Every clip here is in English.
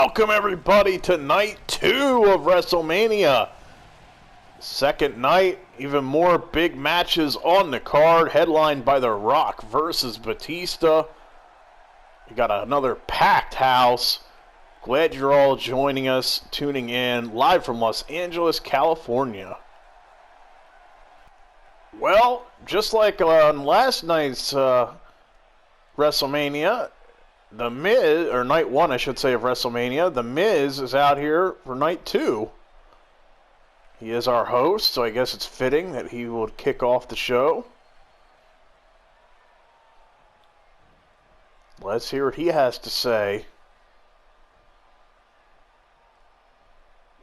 Welcome everybody to night 2 of Wrestlemania. Second night, even more big matches on the card, headlined by The Rock versus Batista. We got another packed house. Glad you're all joining us, tuning in live from Los Angeles, California. Well, just like on last night's WrestleMania, The Miz, or night 1 I should say of WrestleMania, The Miz is out here for night 2. He is our host, so I guess it's fitting that he would kick off the show. Let's hear what he has to say.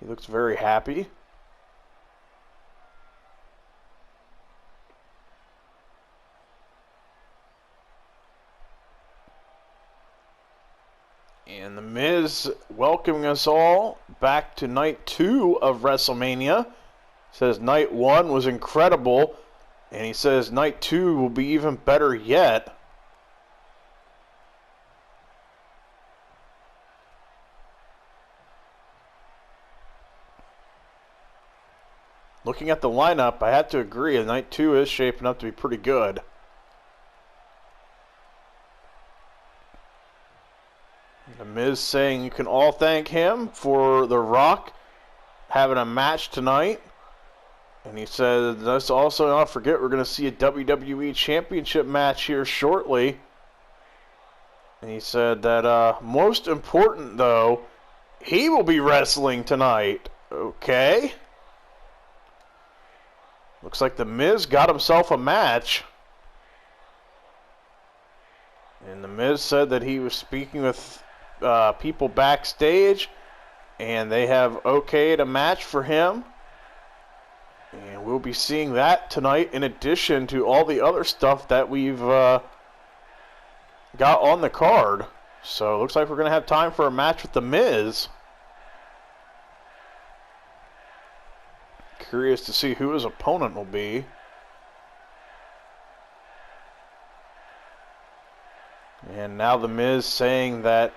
He looks very happy. And The Miz welcoming us all back to night 2 of WrestleMania. Says night 1 was incredible, and he says night 2 will be even better yet. Looking at the lineup, I have to agree, night 2 is shaping up to be pretty good. The Miz saying you can all thank him for The Rock having a match tonight. And he said, let's also not forget we're going to see a WWE Championship match here shortly. And he said that most important though, he will be wrestling tonight. Okay. Looks like The Miz got himself a match. And The Miz said that he was speaking with people backstage, and they have okayed a match for him, and we'll be seeing that tonight in addition to all the other stuff that we've got on the card. So it looks like we're going to have time for a match with The Miz. Curious to see who his opponent will be. And now The Miz saying that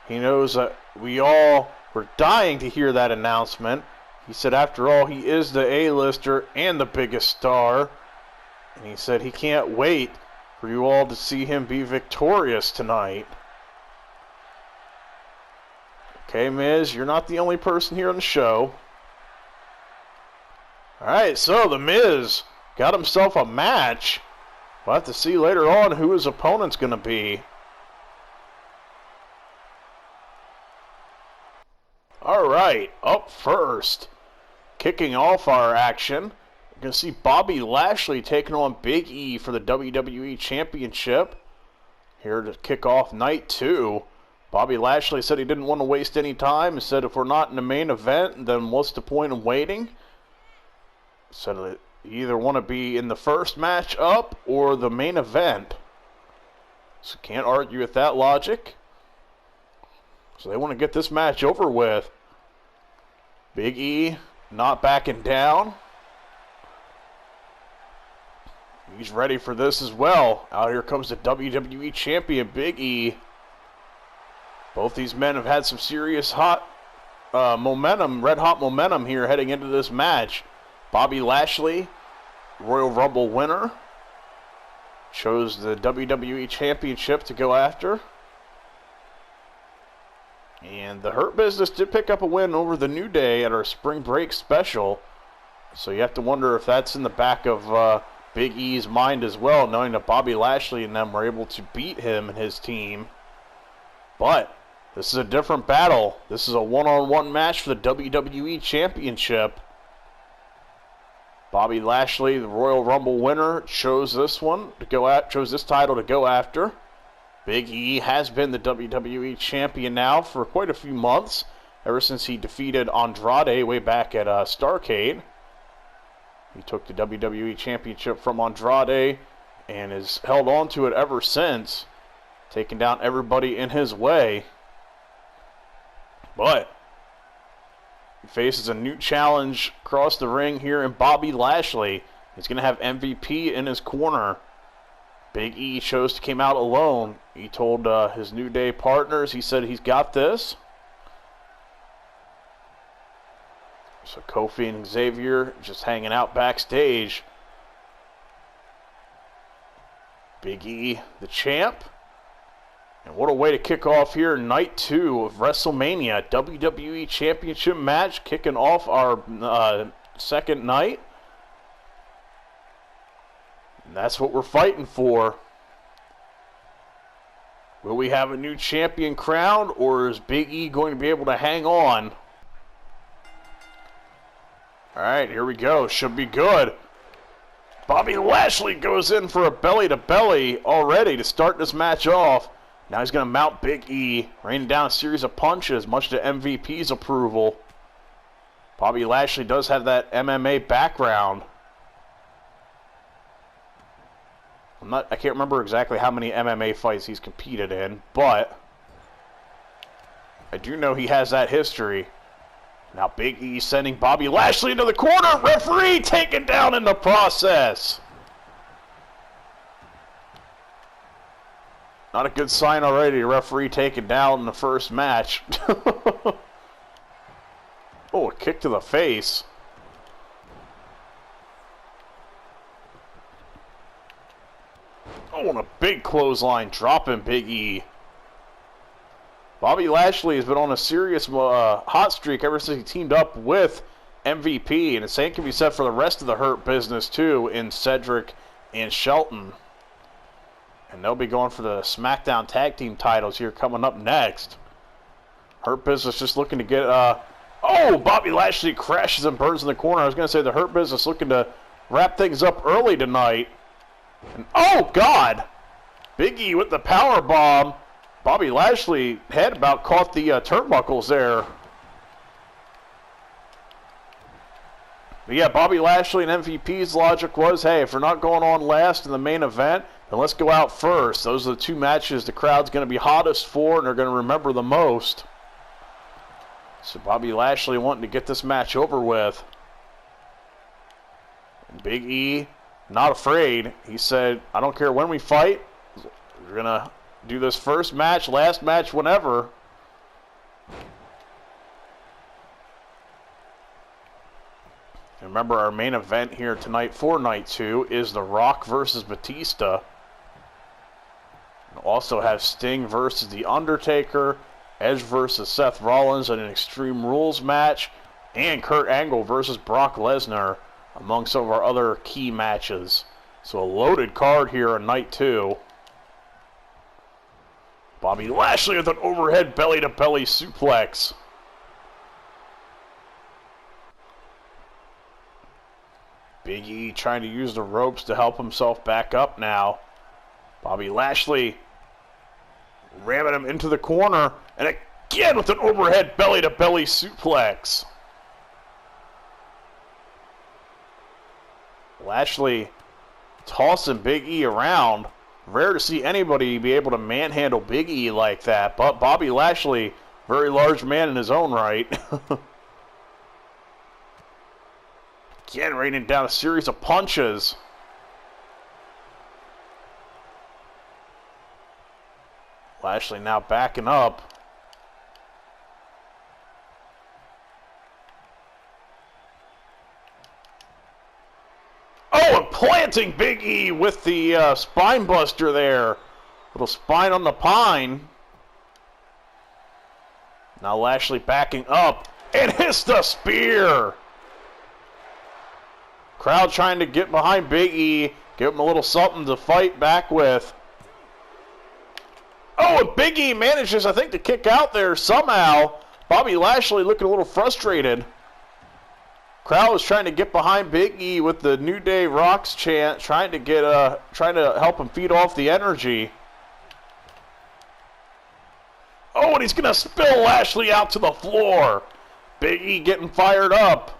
he knows that we all were dying to hear that announcement. He said, after all, he is the A-lister and the biggest star. And he said he can't wait for you all to see him be victorious tonight. Okay, Miz, you're not the only person here on the show. Alright, so The Miz got himself a match. We'll have to see later on who his opponent's going to be. Alright, up first, kicking off our action, we're going to see Bobby Lashley taking on Big E for the WWE Championship. Here to kick off night 2. Bobby Lashley said he didn't want to waste any time. He said if we're not in the main event, then what's the point of waiting? Said that you either want to be in the first match up or the main event. So can't argue with that logic. So they want to get this match over with. Big E not backing down. He's ready for this as well. Out here comes the WWE Champion, Big E. Both these men have had some serious hot momentum, red-hot momentum here heading into this match. Bobby Lashley, Royal Rumble winner, chose the WWE Championship to go after. And the Hurt Business did pick up a win over the New Day at our Spring Break special. So you have to wonder if that's in the back of Big E's mind as well, knowing that Bobby Lashley and them were able to beat him and his team. But this is a different battle. This is a one-on-one match for the WWE Championship. Bobby Lashley, the Royal Rumble winner, chose this title to go after. Big E has been the WWE Champion now for quite a few months, ever since he defeated Andrade way back at Starrcade. He took the WWE Championship from Andrade and has held on to it ever since, taking down everybody in his way. But he faces a new challenge across the ring here in Bobby Lashley. He's going to have MVP in his corner. Big E came out alone. He told his New Day partners, he said he's got this. So Kofi and Xavier just hanging out backstage. Big E, the champ. And what a way to kick off here night 2 of WrestleMania. WWE Championship match kicking off our second night. And that's what we're fighting for. Will we have a new champion crowned, or is Big E going to be able to hang on? Alright, here we go. Should be good. Bobby Lashley goes in for a belly-to-belly already to start this match off. Now he's going to mount Big E, raining down a series of punches, much to MVP's approval. Bobby Lashley does have that MMA background. I can't remember exactly how many MMA fights he's competed in, but I do know he has that history. Now Big E sending Bobby Lashley into the corner. Referee taken down in the process. Not a good sign already. Referee taken down in the first match. Oh, a kick to the face. Oh, and a big clothesline dropping Big E. Bobby Lashley has been on a serious hot streak ever since he teamed up with MVP, and the same can be said for the rest of the Hurt Business too, in Cedric and Shelton. And they'll be going for the Smackdown Tag Team titles here coming up next. Hurt Business just looking to get... Oh, Bobby Lashley crashes and burns in the corner. I was going to say the Hurt Business looking to wrap things up early tonight. And, oh, God! Big E with the power bomb. Bobby Lashley had about caught the turnbuckles there. But yeah, Bobby Lashley and MVP's logic was, hey, if we're not going on last in the main event, then let's go out first. Those are the two matches the crowd's going to be hottest for and they're going to remember the most. So Bobby Lashley wanting to get this match over with. And Big E, not afraid. He said, I don't care when we fight. We're going to do this first match, last match, whenever. And remember, our main event here tonight for Night 2 is The Rock versus Batista. We'll also have Sting versus The Undertaker, Edge versus Seth Rollins in an Extreme Rules match, and Kurt Angle versus Brock Lesnar, among some of our other key matches. So a loaded card here on Night 2. Bobby Lashley with an overhead belly-to-belly suplex. Big E trying to use the ropes to help himself back up now. Bobby Lashley ramming him into the corner, and again with an overhead belly-to-belly suplex. Lashley tossing Big E around. Rare to see anybody be able to manhandle Big E like that, but Bobby Lashley, very large man in his own right. Again, raining down a series of punches. Lashley now backing up. Oh, and planting Big E with the spine buster there. Little spine on the pine. Now Lashley backing up and hits the spear. Crowd trying to get behind Big E, give him a little something to fight back with. Oh, and Big E manages, I think, to kick out there somehow. Bobby Lashley looking a little frustrated. Crowd was trying to get behind Big E with the New Day Rocks chant, trying to help him feed off the energy. Oh, and he's going to spill Lashley out to the floor. Big E getting fired up.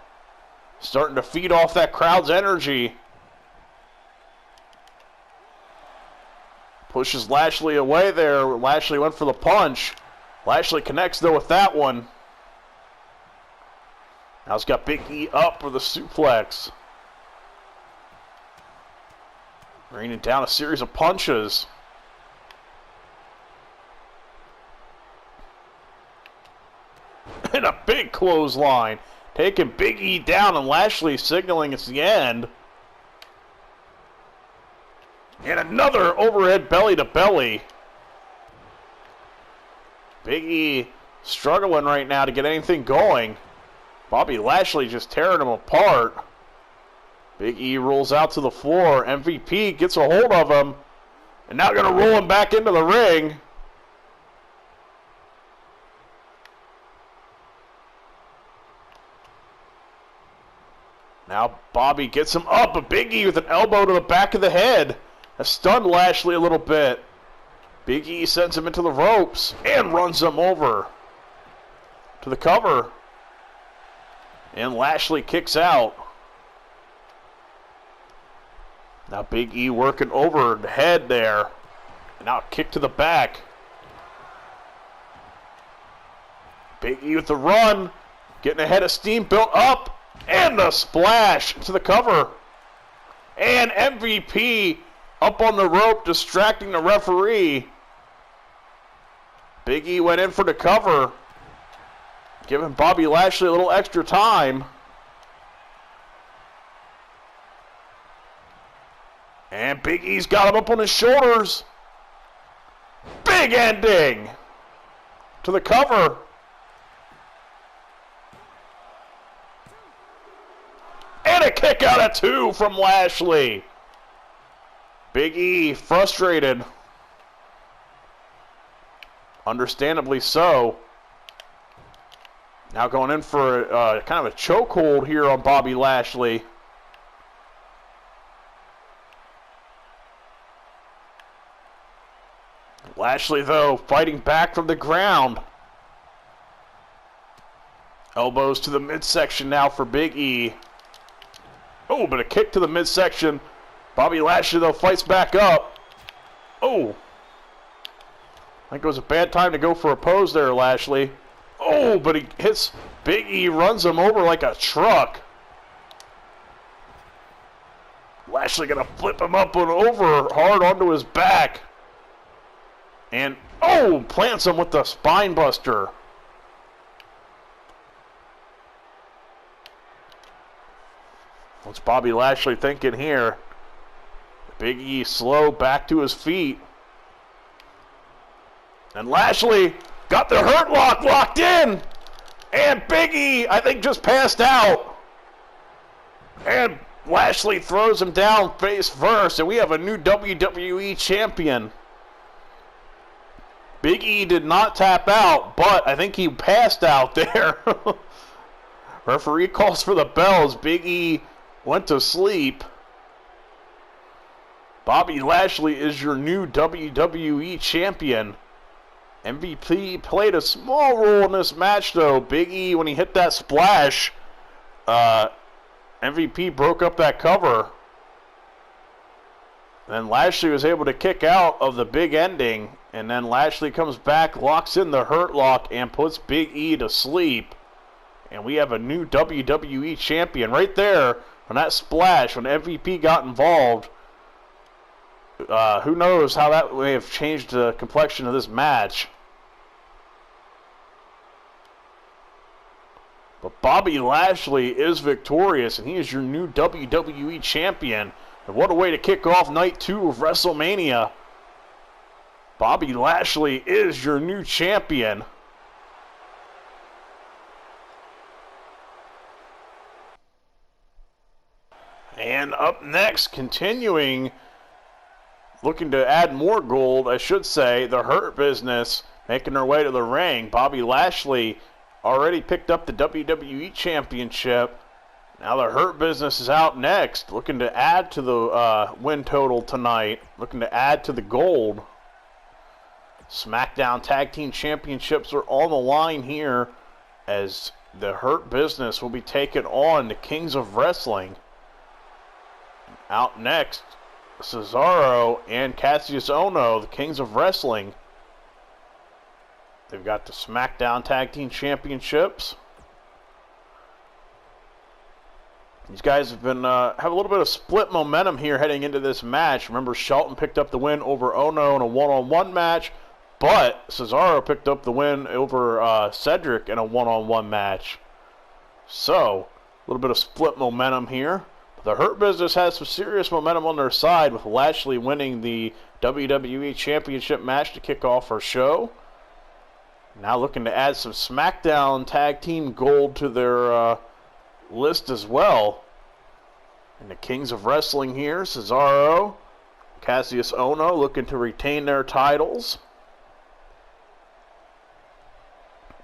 Starting to feed off that crowd's energy. Pushes Lashley away there. Lashley went for the punch. Lashley connects, though, with that one. Now he's got Big E up for the suplex. Raining down a series of punches. And a big clothesline. taking Big E down, and Lashley signaling it's the end. And another overhead belly-to-belly. Big E struggling right now to get anything going. Bobby Lashley just tearing him apart. Big E rolls out to the floor. MVP gets a hold of him. And now going to roll him back into the ring. Now Bobby gets him up. But Big E with an elbow to the back of the head has stunned Lashley a little bit. Big E sends him into the ropes and runs him over to the cover. And Lashley kicks out. Now Big E working over the head there. And now a kick to the back. Big E with the run. Getting ahead of steam, built up. And a splash to the cover. And MVP up on the rope, distracting the referee. Big E went in for the cover, giving Bobby Lashley a little extra time. And Big E's got him up on his shoulders. Big ending to the cover. And a kick out at 2 from Lashley. Big E frustrated. Understandably so. Now going in for kind of a chokehold here on Bobby Lashley. Lashley, though, fighting back from the ground. Elbows to the midsection now for Big E. Oh, but a kick to the midsection. Bobby Lashley, though, fights back up. Oh. I think it was a bad time to go for a pose there, Lashley. Oh, but he hits Big E, runs him over like a truck. Lashley going to flip him up and over hard onto his back. And, oh, plants him with the spine buster. What's Bobby Lashley thinking here? Big E slow back to his feet. And Lashley got the hurt lock locked in. And Big E, I think, just passed out. And Lashley throws him down face first. And we have a new WWE Champion. Big E did not tap out, but I think he passed out there. Referee calls for the bells. Big E went to sleep. Bobby Lashley is your new WWE Champion. MVP played a small role in this match, though. Big E, when he hit that splash, MVP broke up that cover. Then Lashley was able to kick out of the big ending. And then Lashley comes back, locks in the hurt lock, and puts Big E to sleep. And we have a new WWE Champion right there on that splash when MVP got involved. Who knows how that may have changed the complexion of this match. But Bobby Lashley is victorious, and he is your new WWE Champion. And what a way to kick off Night 2 of WrestleMania. Bobby Lashley is your new champion. And up next, continuing, looking to add more gold, I should say, the Hurt Business making their way to the ring. Bobby Lashley already picked up the WWE Championship. Now the Hurt Business is out next, looking to add to the win total tonight, looking to add to the gold. Smackdown Tag Team Championships are on the line here as the Hurt Business will be taking on the Kings of Wrestling. Out next, Cesaro and Cassius Ohno, the Kings of Wrestling. They've got the Smackdown Tag Team Championships. These guys have been have a little bit of split momentum here heading into this match. Remember, Shelton picked up the win over Ohno in a one-on-one match. But Cesaro picked up the win over Cedric in a one-on-one match. So, a little bit of split momentum here. The Hurt Business has some serious momentum on their side with Lashley winning the WWE Championship match to kick off our show. Now looking to add some Smackdown Tag Team gold to their list as well. And the Kings of Wrestling here, Cesaro, Cassius Ohno looking to retain their titles.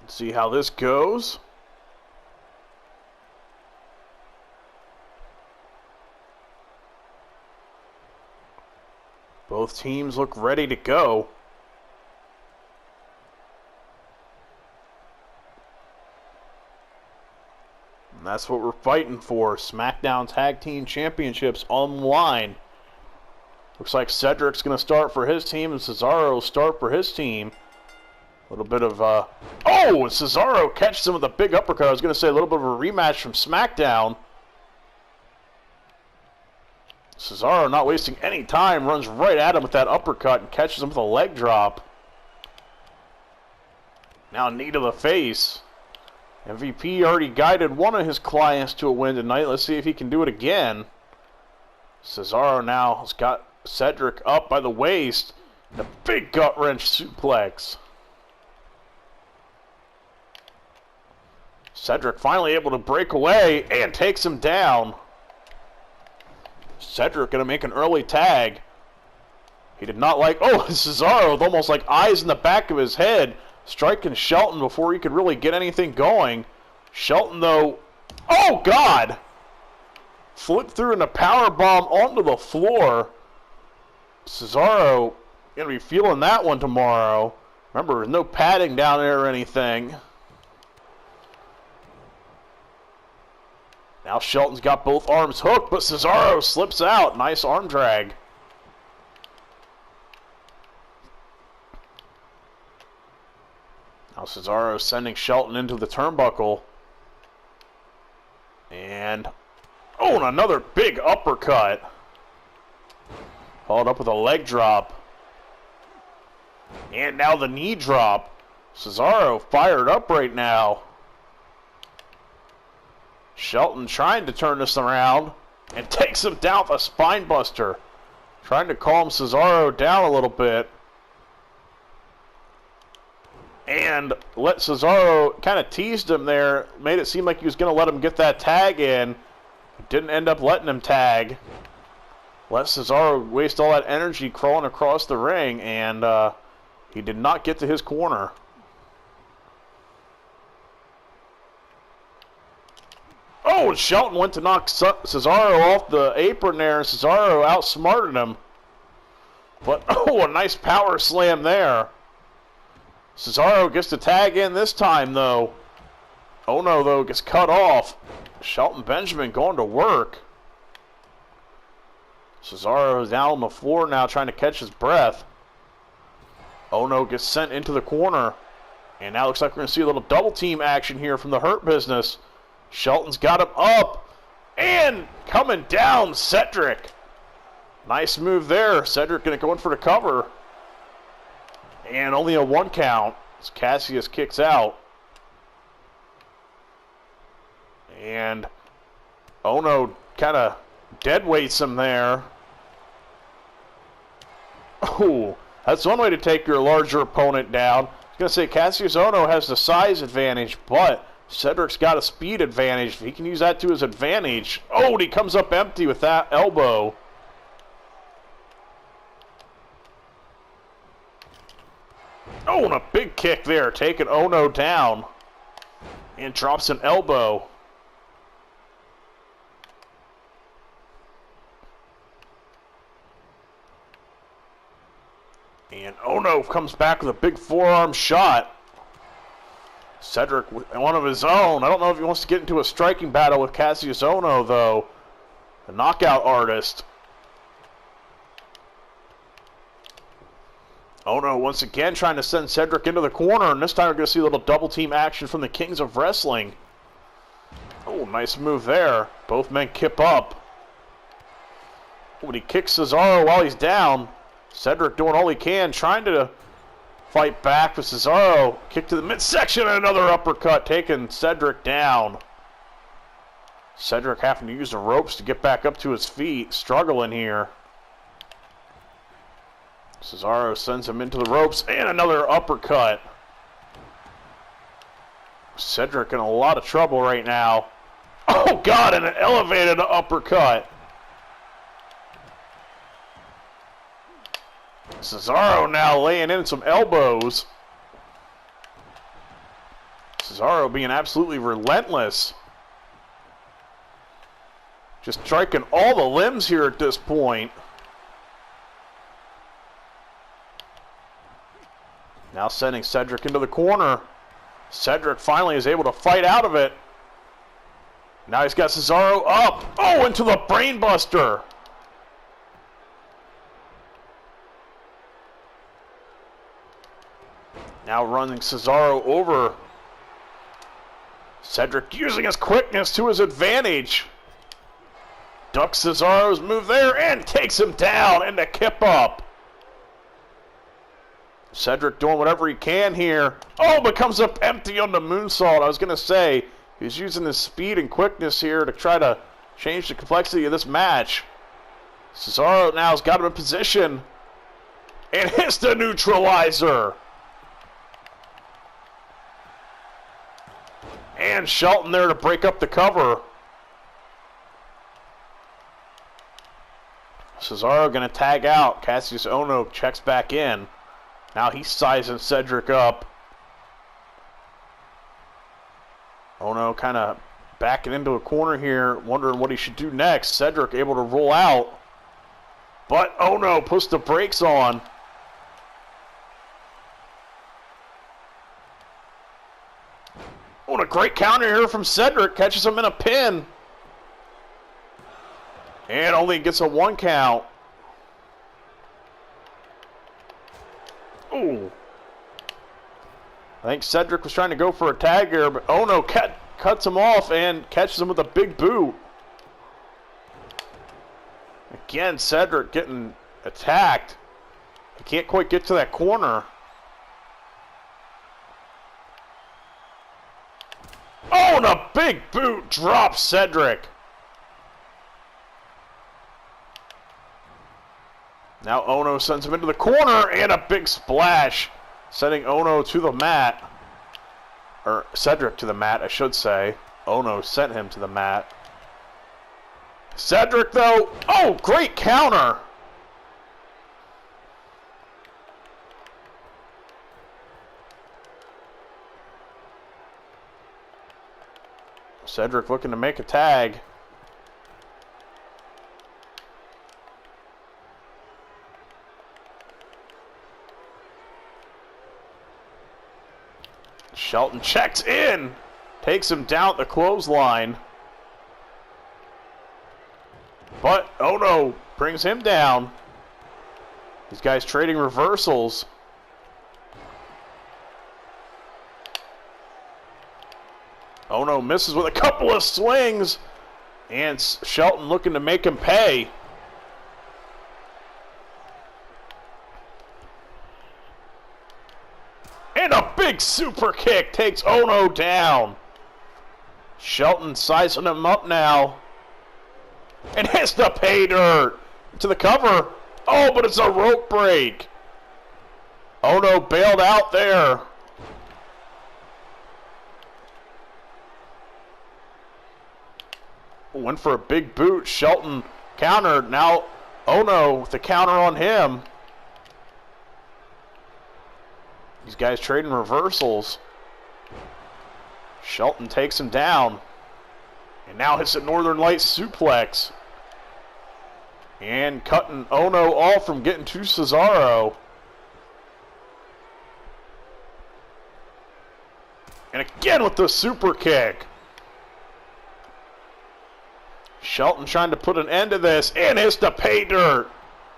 Let's see how this goes. Both teams look ready to go. And that's what we're fighting for. Smackdown Tag Team Championships on the line. Looks like Cedric's going to start for his team and Cesaro will start for his team. A little bit of oh, Cesaro catches him with a big uppercut. I was going to say a little bit of a rematch from SmackDown. Cesaro, not wasting any time, runs right at him with that uppercut and catches him with a leg drop. Now knee to the face. MVP already guided one of his clients to a win tonight. Let's see if he can do it again. Cesaro now has got Cedric up by the waist. And a big gut wrench suplex. Cedric finally able to break away and takes him down. Cedric going to make an early tag. He did not like... Oh, Cesaro with almost like eyes in the back of his head, striking Shelton before he could really get anything going. Shelton, though... Oh, God! Flipped through in a powerbomb onto the floor. Cesaro going to be feeling that one tomorrow. Remember, there's no padding down there or anything. Now Shelton's got both arms hooked, but Cesaro slips out. Nice arm drag. Now Cesaro sending Shelton into the turnbuckle. And, oh, and another big uppercut. Followed up with a leg drop. And now the knee drop. Cesaro fired up right now. Shelton trying to turn this around and takes him down with a spine buster. Trying to calm Cesaro down a little bit. And let Cesaro kind of teased him there. Made it seem like he was going to let him get that tag in. Didn't end up letting him tag. Let Cesaro waste all that energy crawling across the ring. And he did not get to his corner. Oh, and Shelton went to knock Cesaro off the apron there, and Cesaro outsmarted him. But, oh, a nice power slam there. Cesaro gets to tag in this time, though. Ohno, though, gets cut off. Shelton Benjamin going to work. Cesaro is down on the floor now trying to catch his breath. Ohno gets sent into the corner. And now looks like we're going to see a little double team action here from the Hurt Business. Shelton's got him up, and coming down, Cedric. Nice move there. Cedric going to go in for the cover. And only a 1 count as Cassius kicks out. And Ohno kind of dead weights him there. Oh, that's one way to take your larger opponent down. I was going to say Cassius Ohno has the size advantage, but Cedric's got a speed advantage. He can use that to his advantage. Oh, and he comes up empty with that elbow. Oh, and a big kick there, taking Ohno down. And drops an elbow. And Ohno comes back with a big forearm shot. Cedric, one of his own. I don't know if he wants to get into a striking battle with Cassius Ohno, though. The knockout artist. Ohno once again trying to send Cedric into the corner, and this time we're going to see a little double team action from the Kings of Wrestling. Oh, nice move there. Both men kip up. Oh, and he kicks Cesaro while he's down. Cedric doing all he can, trying to fight back with Cesaro. Kick to the midsection and another uppercut, taking Cedric down. Cedric having to use the ropes to get back up to his feet, struggling here. Cesaro sends him into the ropes, and another uppercut. Cedric in a lot of trouble right now. Oh, God, and an elevated uppercut. Cesaro now laying in some elbows. Cesaro being absolutely relentless. Just striking all the limbs here at this point. Now sending Cedric into the corner. Cedric finally is able to fight out of it. Now he's got Cesaro up. Oh, into the brainbuster. Now running Cesaro over. Cedric using his quickness to his advantage. Ducks Cesaro's move there and takes him down into kip up. Cedric doing whatever he can here. Oh, but comes up empty on the moonsault. I was going to say, he's using his speed and quickness here to try to change the complexity of this match. Cesaro now has got him in position. And hits the neutralizer. And Shelton there to break up the cover. Cesaro going to tag out. Cassius Ohno checks back in. Now he's sizing Cedric up. Ohno kind of backing into a corner here, wondering what he should do next. Cedric able to roll out. But Ohno puts the brakes on. Oh, and a great counter here from Cedric. Catches him in a pin. And only gets a 1 count. Ooh. I think Cedric was trying to go for a tag here, but Ohno cuts him off and catches him with a big boot. Again, Cedric getting attacked. He can't quite get to that corner. Oh, and a big boot drops Cedric. Now Ohno sends him into the corner, and a big splash, sending Ohno to the mat. Or Cedric to the mat, I should say. Ohno sent him to the mat. Cedric, though, oh, great counter. Cedric looking to make a tag. Shelton checks in, takes him down the clothesline. But Ohno brings him down. These guys trading reversals. Ohno misses with a couple of swings. And Shelton looking to make him pay. And a big super kick takes Ohno down. Shelton sizing him up now. And hits the pay dirt to the cover. Oh, but it's a rope break. Ohno bailed out there. Went for a big boot. Shelton countered. Now Ohno with the counter on him. These guys trading reversals. Shelton takes him down. And now hits a Northern Lights suplex. And cutting Ohno off from getting to Cesaro. And again with the super kick. Shelton trying to put an end to this. And hits the pay dirt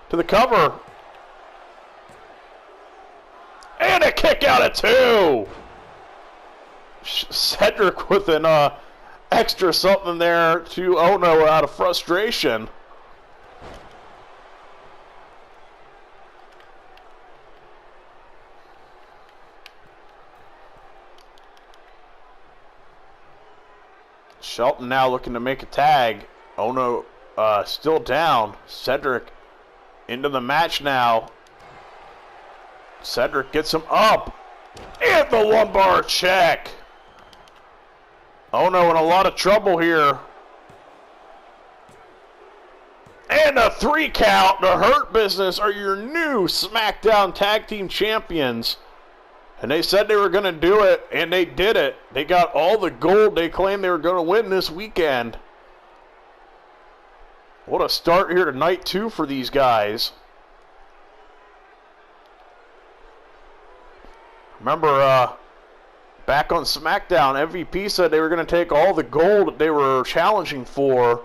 to the cover. And a kick out at 2. Cedric with an extra something there to Ohno out of frustration. Shelton now looking to make a tag. Ono still down. Cedric into the match now. Cedric gets him up. And the lumbar check. Ono in a lot of trouble here. And a 3 count. The Hurt Business are your new Smackdown Tag Team Champions. And they said they were going to do it, and they did it. They got all the gold they claimed they were going to win this weekend. What a start here to night 2 for these guys. Remember, back on SmackDown, MVP said they were going to take all the gold that they were challenging for.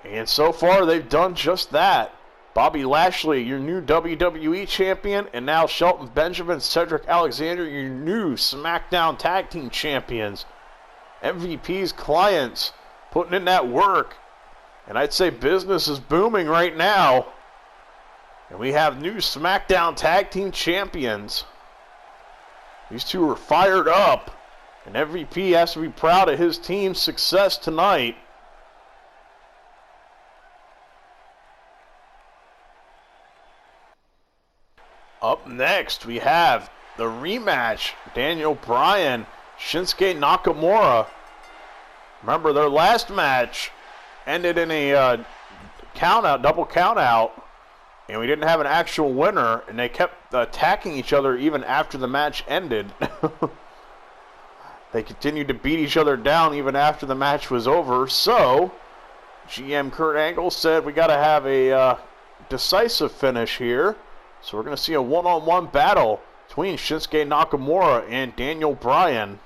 And so far, they've done just that. Bobby Lashley, your new WWE Champion, and now Shelton Benjamin, Cedric Alexander, your new SmackDown Tag Team Champions. MVP's clients putting in that work. And I'd say business is booming right now. And we have new SmackDown Tag Team Champions. These two are fired up. And MVP has to be proud of his team's success tonight. Up next, we have the rematch. Daniel Bryan, Shinsuke Nakamura. Remember, their last match ended in a double count out, and we didn't have an actual winner, and they kept attacking each other even after the match ended. They continued to beat each other down even after the match was over, so GM Kurt Angle said we got to have a decisive finish here. So we're going to see a one-on-one battle between Shinsuke Nakamura and Daniel Bryan.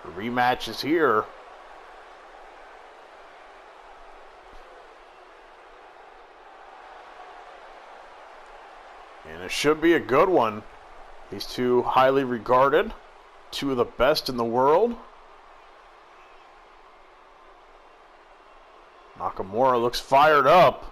The rematch is here. And it should be a good one. These two highly regarded, two of the best in the world. Nakamura looks fired up.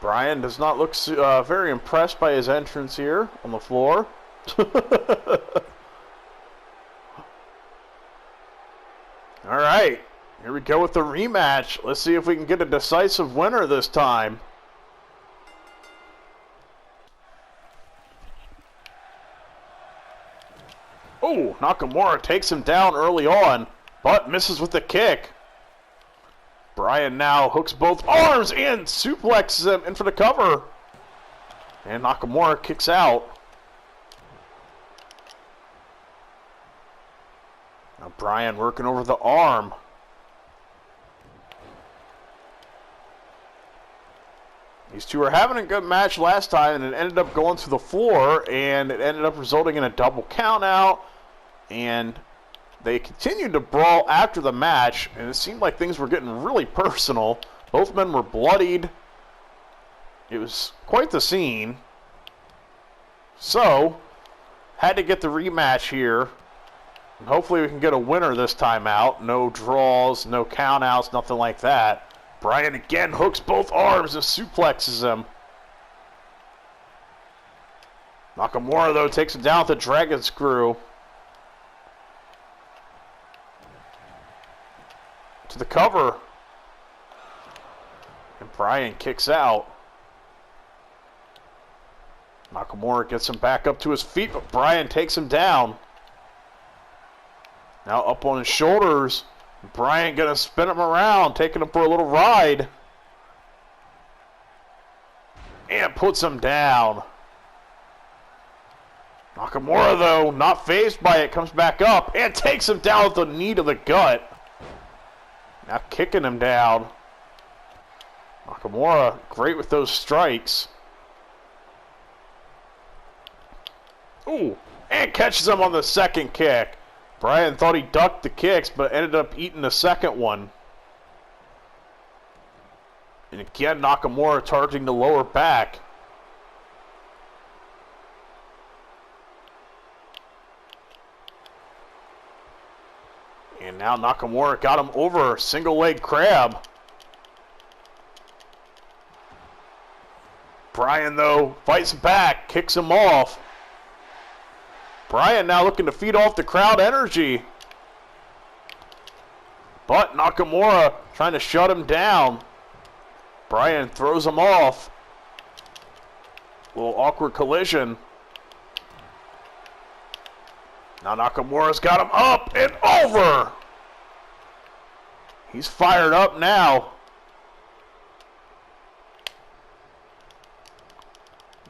Bryan does not look very impressed by his entrance here on the floor. All right, here we go with the rematch. Let's see if we can get a decisive winner this time. Oh, Nakamura takes him down early on, but misses with the kick. Bryan now hooks both arms and suplexes him in for the cover. And Nakamura kicks out. Now Bryan working over the arm. These two were having a good match last time, and it ended up going to the floor, and it ended up resulting in a double count out. And they continued to brawl after the match, and it seemed like things were getting really personal. Both men were bloodied. It was quite the scene. So, had to get the rematch here. And hopefully we can get a winner this time out. No draws, no countouts, nothing like that. Bryan again hooks both arms and suplexes him. Nakamura, though, takes him down with the Dragon Screw. To the cover. And Bryan kicks out. Nakamura gets him back up to his feet, but Bryan takes him down. Now up on his shoulders. Bryan gonna spin him around, taking him for a little ride. And puts him down. Nakamura, though, not fazed by it, comes back up and takes him down with the knee to the gut. Now kicking him down. Nakamura, great with those strikes. Ooh, and catches him on the second kick. Bryan thought he ducked the kicks, but ended up eating the second one. And again, Nakamura targeting the lower back. now Nakamura got him over. Single leg crab. Bryan, though, fights back, kicks him off. Bryan now looking to feed off the crowd energy. But Nakamura trying to shut him down. Bryan throws him off. A little awkward collision. Now Nakamura's got him up and over. He's fired up now.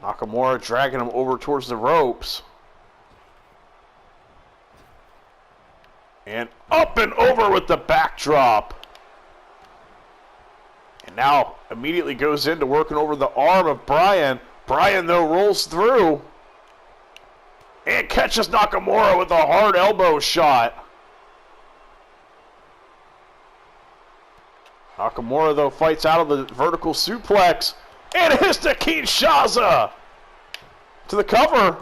Nakamura dragging him over towards the ropes. And up and over with the backdrop. And now immediately goes into working over the arm of Bryan. Bryan, though, rolls through. And catches Nakamura with a hard elbow shot. Nakamura, though, fights out of the vertical suplex. And hits the Kinshasa to the cover.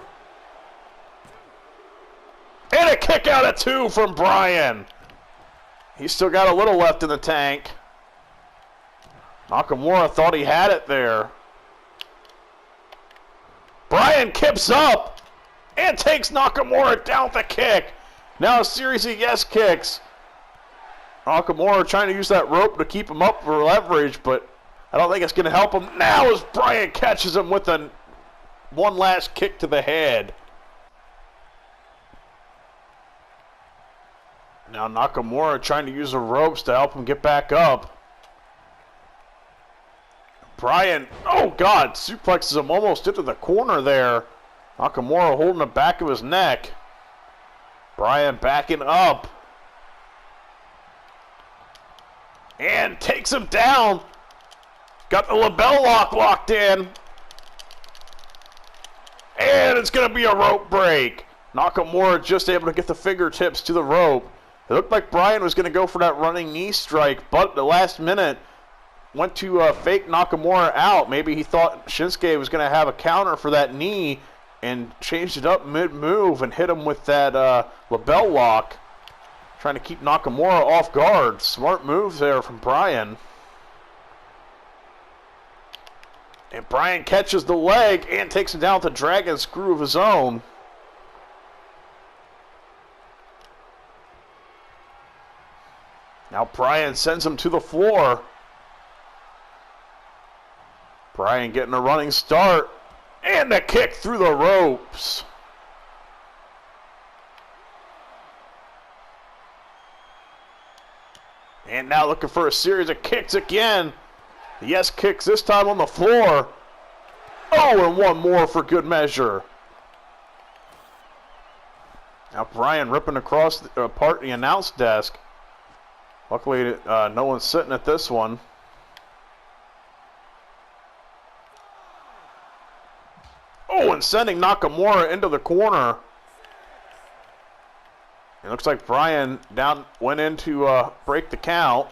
And a kick out at 2 from Bryan. He's still got a little left in the tank. Nakamura thought he had it there. Bryan kips up and takes Nakamura down with a kick. Now a series of yes kicks. Nakamura trying to use that rope to keep him up for leverage, but I don't think it's going to help him now as Bryan catches him with one last kick to the head. Now Nakamura trying to use the ropes to help him get back up. Bryan, oh God, suplexes him almost into the corner there. Nakamura holding the back of his neck. Bryan backing up. And takes him down. Got the label lock locked in. And it's going to be a rope break. Nakamura just able to get the fingertips to the rope. It looked like Bryan was going to go for that running knee strike, but at the last minute went to fake Nakamura out. Maybe he thought Shinsuke was going to have a counter for that knee and changed it up mid-move and hit him with that label lock, trying to keep Nakamura off guard. Smart move there from Bryan. And Bryan catches the leg and takes him down with a dragon screw of his own. Now Bryan sends him to the floor. Bryan getting a running start. And a kick through the ropes. And now looking for a series of kicks again. Yes kicks this time on the floor. Oh, and one more for good measure. Now Bryan ripping across apart the announce desk. Luckily, no one's sitting at this one. Oh, and sending Nakamura into the corner. It looks like Bryan went in to break the count.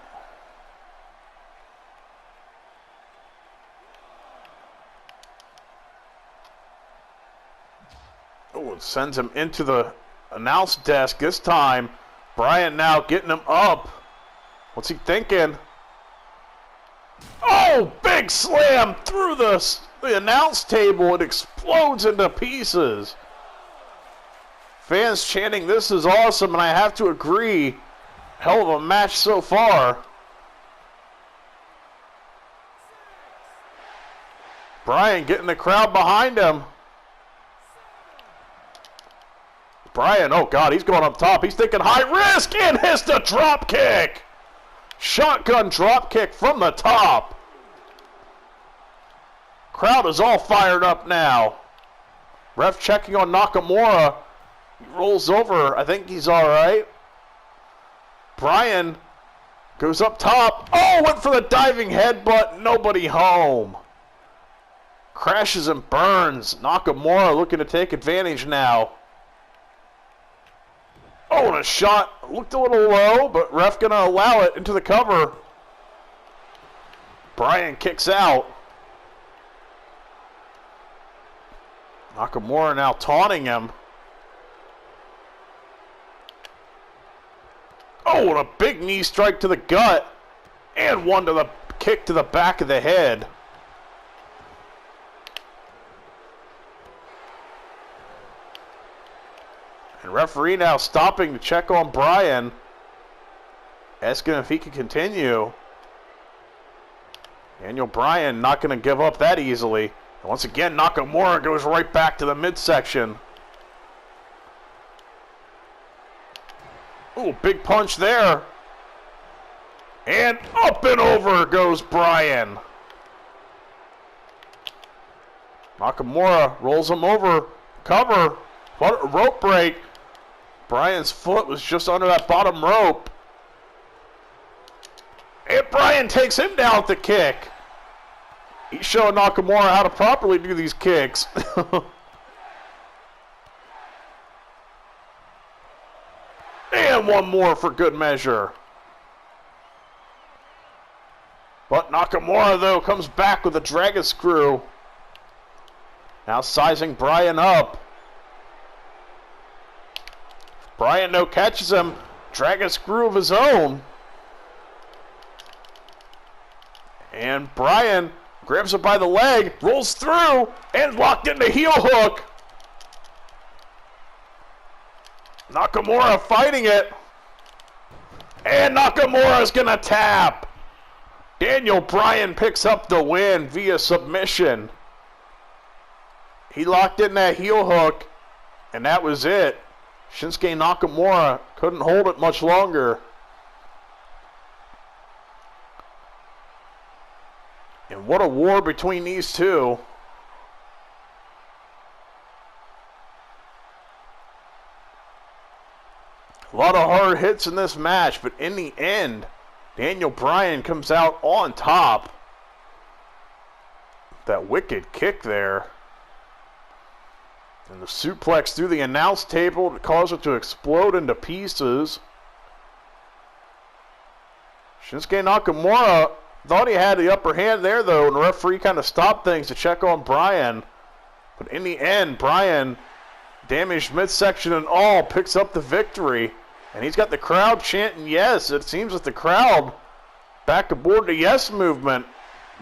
Oh, and sends him into the announce desk this time. Bryan now getting him up. What's he thinking? Oh, big slam through the announce table. It explodes into pieces. Fans chanting, "This is awesome," and I have to agree. Hell of a match so far. Bryan getting the crowd behind him. Bryan, oh God, he's going up top. He's thinking high risk and hits the drop kick. Shotgun drop kick from the top. Crowd is all fired up now. Ref checking on Nakamura. He rolls over. I think he's all right. Bryan goes up top. Oh, went for the diving headbutt. Nobody home. Crashes and burns. Nakamura looking to take advantage now. Oh, and a shot. Looked a little low, but ref going to allow it into the cover. Bryan kicks out. Nakamura now taunting him. Oh, and a big knee strike to the gut. And one to the kick to the back of the head. And referee now stopping to check on Bryan. Asking if he can continue. Daniel Bryan not going to give up that easily. And once again, Nakamura goes right back to the midsection. Ooh, big punch there. And up and over goes Bryan. Nakamura rolls him over. Cover. What a rope break. Bryan's foot was just under that bottom rope. And Bryan takes him down with the kick. He's showing Nakamura how to properly do these kicks. And one more for good measure. But Nakamura, though, comes back with a dragon screw. Now sizing Bryan up. Bryan, though, catches him. Dragon screw of his own. And Bryan grabs it by the leg, rolls through, and locked into heel hook. Nakamura fighting it. And Nakamura's going to tap. Daniel Bryan picks up the win via submission. He locked in that heel hook, and that was it. Shinsuke Nakamura couldn't hold it much longer. And what a war between these two. A lot of hard hits in this match, but in the end, Daniel Bryan comes out on top. That wicked kick there. And the suplex through the announce table to cause it to explode into pieces. Shinsuke Nakamura thought he had the upper hand there, though, and the referee kind of stopped things to check on Bryan. But in the end, Bryan, damaged midsection and all, picks up the victory. And he's got the crowd chanting yes. It seems that the crowd back aboard the yes movement.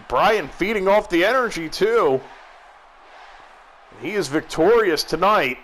Bryan feeding off the energy, too. He is victorious tonight.